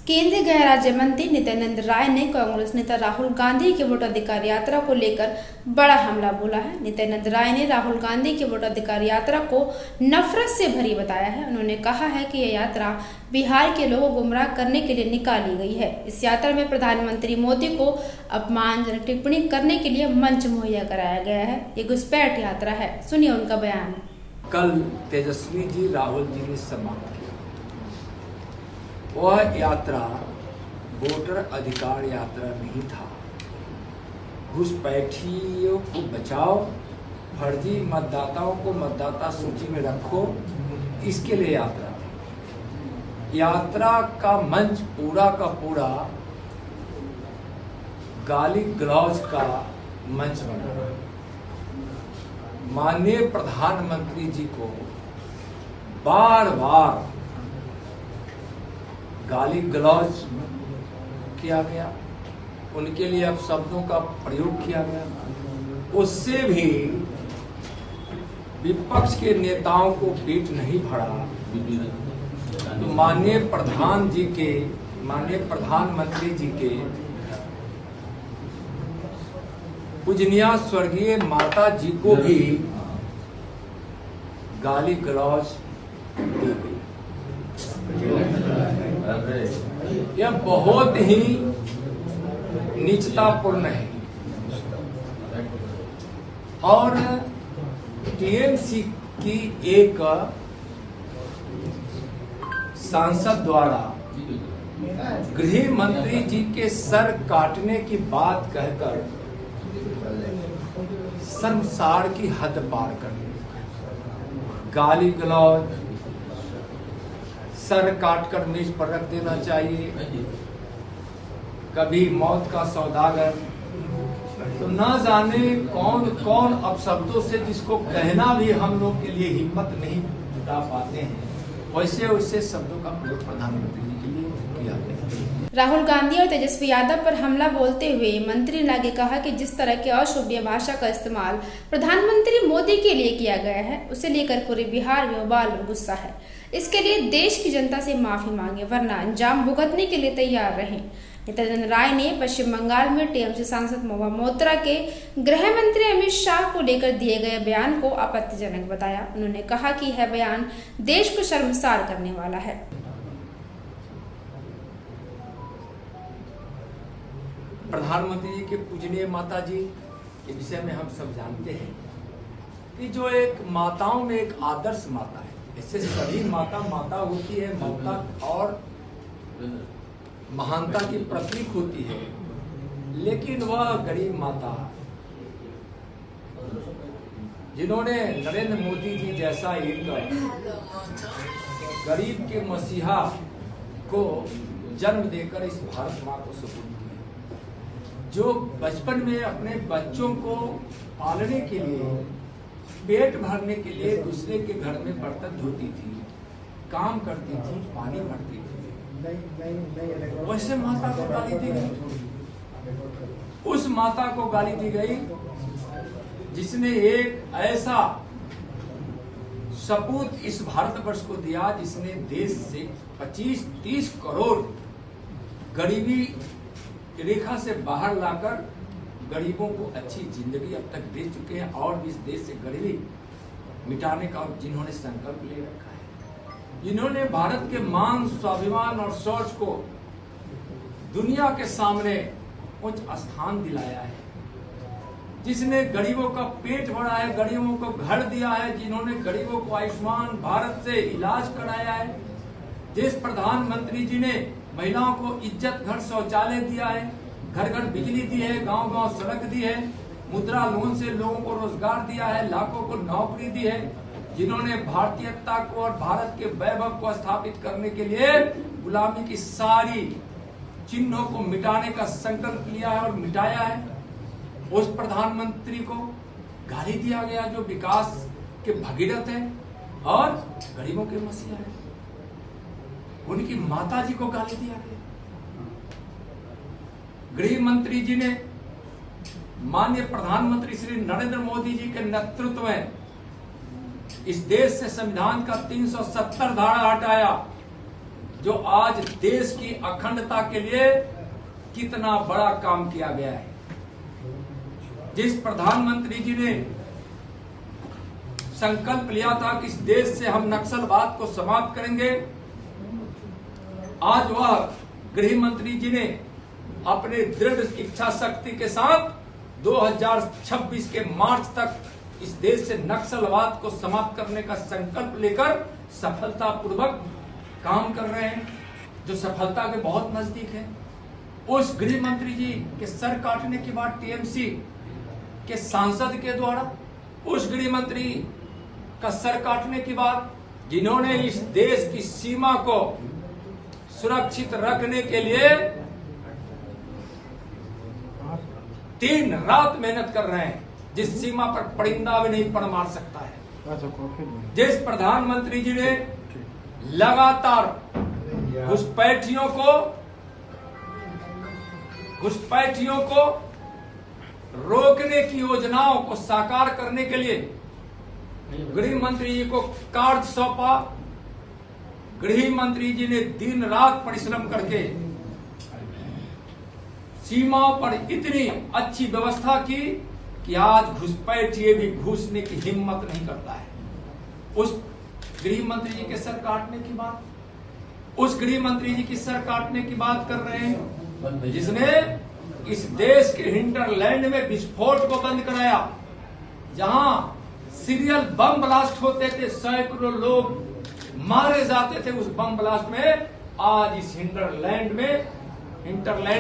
केंद्रीय गृह राज्य मंत्री नित्यानंद राय ने कांग्रेस नेता राहुल गांधी के वोटाधिकार यात्रा को लेकर बड़ा हमला बोला है। नित्यानंद राय ने राहुल गांधी की वोटाधिकार यात्रा को नफरत से भरी बताया है। उन्होंने कहा है कि यह यात्रा बिहार के लोगों को गुमराह करने के लिए निकाली गई है। इस यात्रा में प्रधानमंत्री मोदी को अपमानजनक टिप्पणी करने के लिए मंच मुहैया कराया गया है। ये घुसपैठ यात्रा है। सुनिए उनका बयान। कल तेजस्वी जी राहुल जी ने समाप्त किया। वह यात्रा वोटर अधिकार यात्रा नहीं था। घुसपैठियों को बचाओ, फर्जी मतदाताओं को मतदाता सूची में रखो, इसके लिए यात्रा थी। यात्रा का मंच पूरा का पूरा गाली गलौज का मंच बना। माननीय प्रधानमंत्री जी को बार बार गाली गलौज किया गया, उनके लिए अपशब्दों का प्रयोग किया गया। उससे भी विपक्ष के नेताओं को पेट नहीं भरा तो माननीय प्रधानमंत्री जी के पूजनीय स्वर्गीय माता जी को भी गाली गलौज दी गई। यह बहुत ही नीचतापूर्ण है और टीएमसी की एक सांसद द्वारा गृह मंत्री जी के सर काटने की बात कहकर शर्मसार की हद पार कर दी। गाली गलौज, सर काटकर मेज पर रख देना चाहिए, कभी मौत का सौदागर, तो न जाने कौन कौन अपशब्दों से जिसको कहना भी हम लोग के लिए हिम्मत नहीं जुटा पाते हैं, वैसे वैसे शब्दों का प्रयोग प्रधानमंत्री जी के लिए किया गया। राहुल गांधी और तेजस्वी यादव पर हमला बोलते हुए मंत्री ने आगे कहा कि जिस तरह की अशोभनीय भाषा का इस्तेमाल प्रधानमंत्री मोदी के लिए किया गया है, उसे लेकर पूरे बिहार में उबाल और गुस्सा है। इसके लिए देश की जनता से माफी मांगे, वरना अंजाम भुगतने के लिए तैयार रहें। नित्यानंद राय ने पश्चिम बंगाल में टीएमसी सांसद महुआ मोइत्रा के गृह मंत्री अमित शाह को लेकर दिए गए बयान को आपत्तिजनक बताया। उन्होंने कहा कि यह बयान देश को शर्मसार करने वाला है। प्रधानमंत्री जी के पूजनीय माता जी के विषय में हम सब जानते हैं कि जो एक माताओं में एक आदर्श माता है। इससे सभी माता होती है, ममता और महानता की प्रतीक होती है, लेकिन वह गरीब माता जिन्होंने नरेंद्र मोदी जी जैसा एक गरीब के मसीहा को जन्म देकर इस भारत माँ को सुपुर्द किया, जो बचपन में अपने बच्चों को पालने के लिए, पेट भरने के लिए दूसरे के घर में बर्तन धोती थी, काम करती थी, पानी भरती थी, वैसे माता को गाली दी गई। उस माता को गाली दी गई जिसने एक ऐसा सपूत इस भारतवर्ष को दिया जिसने देश से 25-30 करोड़ गरीबी रेखा से बाहर लाकर गरीबों को अच्छी जिंदगी अब तक दे चुके हैं और भी इस देश से गरीबी मिटाने का जिन्होंने संकल्प ले रखा है, जिन्होंने भारत के मान, स्वाभिमान और सोच को दुनिया के सामने उच्च स्थान दिलाया है, जिसने गरीबों का पेट भरा है, गरीबों को घर दिया है, जिन्होंने गरीबों को आयुष्मान भारत से इलाज कराया है, जिस प्रधानमंत्री जी ने महिलाओं को इज्जत घर शौचालय दिया है, घर घर बिजली दी है, गांव गांव सड़क दी है, मुद्रा लोन से लोगों को रोजगार दिया है, लाखों को नौकरी दी है, जिन्होंने भारतीयता को और भारत के वैभव को स्थापित करने के लिए गुलामी की सारी चिन्हों को मिटाने का संकल्प लिया है और मिटाया है, उस प्रधानमंत्री को गाली दिया गया जो विकास के भगीरथ है और गरीबों के मसीहा है। उनकी माता जी को गाली दिया गया। गृह मंत्री जी ने माननीय प्रधानमंत्री श्री नरेंद्र मोदी जी के नेतृत्व में इस देश से संविधान का 370 धारा हटाया जो आज देश की अखंडता के लिए कितना बड़ा काम किया गया है। जिस प्रधानमंत्री जी ने संकल्प लिया था कि इस देश से हम नक्सलवाद को समाप्त करेंगे, आज वह गृह मंत्री जी ने अपने दृढ़ इच्छा शक्ति के साथ 2026 के मार्च तक इस देश से नक्सलवाद को समाप्त करने का संकल्प लेकर सफलतापूर्वक काम कर रहे हैं, जो सफलता के बहुत नजदीक है। उस गृह मंत्री जी के सर काटने के बाद टीएमसी के सांसद के द्वारा उस गृह मंत्री का सर काटने के बाद जिन्होंने इस देश की सीमा को सुरक्षित रखने के लिए दिन रात मेहनत कर रहे हैं, जिस सीमा पर परिंदा भी नहीं पड़ मार सकता है, जिस प्रधानमंत्री जी ने लगातार घुसपैठियों को रोकने की योजनाओं को साकार करने के लिए गृह मंत्री जी को कार्य सौंपा। गृह मंत्री जी ने दिन रात परिश्रम करके सीमाओं पर इतनी अच्छी व्यवस्था की कि आज घुसपैठिए भी घुसने की हिम्मत नहीं करता है। उस गृह मंत्री जी के सर काटने की बात, उस गृह मंत्री जी की सर काटने की बात कर रहे हैं जिसने इस देश के हिंटरलैंड में विस्फोट को बंद कराया, जहां सीरियल बम ब्लास्ट होते थे, सैकड़ों लोग मारे जाते थे उस बम ब्लास्ट में। आज इस हिंटरलैंड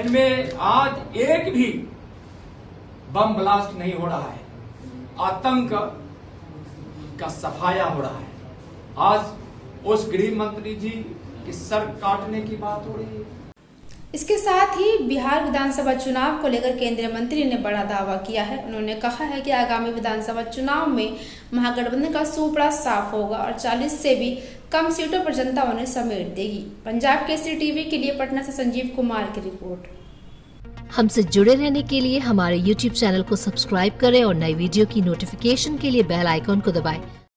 में आज एक भी बम ब्लास्ट नहीं हो रहा है, आतंक का सफाया हो रहा है। आज उस गृह मंत्री जी के सर काटने की बात हो रही है। इसके साथ ही बिहार विधानसभा चुनाव को लेकर केंद्रीय मंत्री ने बड़ा दावा किया है। उन्होंने कहा है कि आगामी विधानसभा चुनाव में महागठबंधन का सूपड़ा साफ होगा और 40 से भी कम सीटों पर जनता उन्हें समेट देगी। पंजाब केसरी टीवी के लिए पटना से संजीव कुमार की रिपोर्ट। हमसे जुड़े रहने के लिए हमारे YouTube चैनल को सब्सक्राइब करें और नई वीडियो की नोटिफिकेशन के लिए बेल आइकॉन को दबाएं।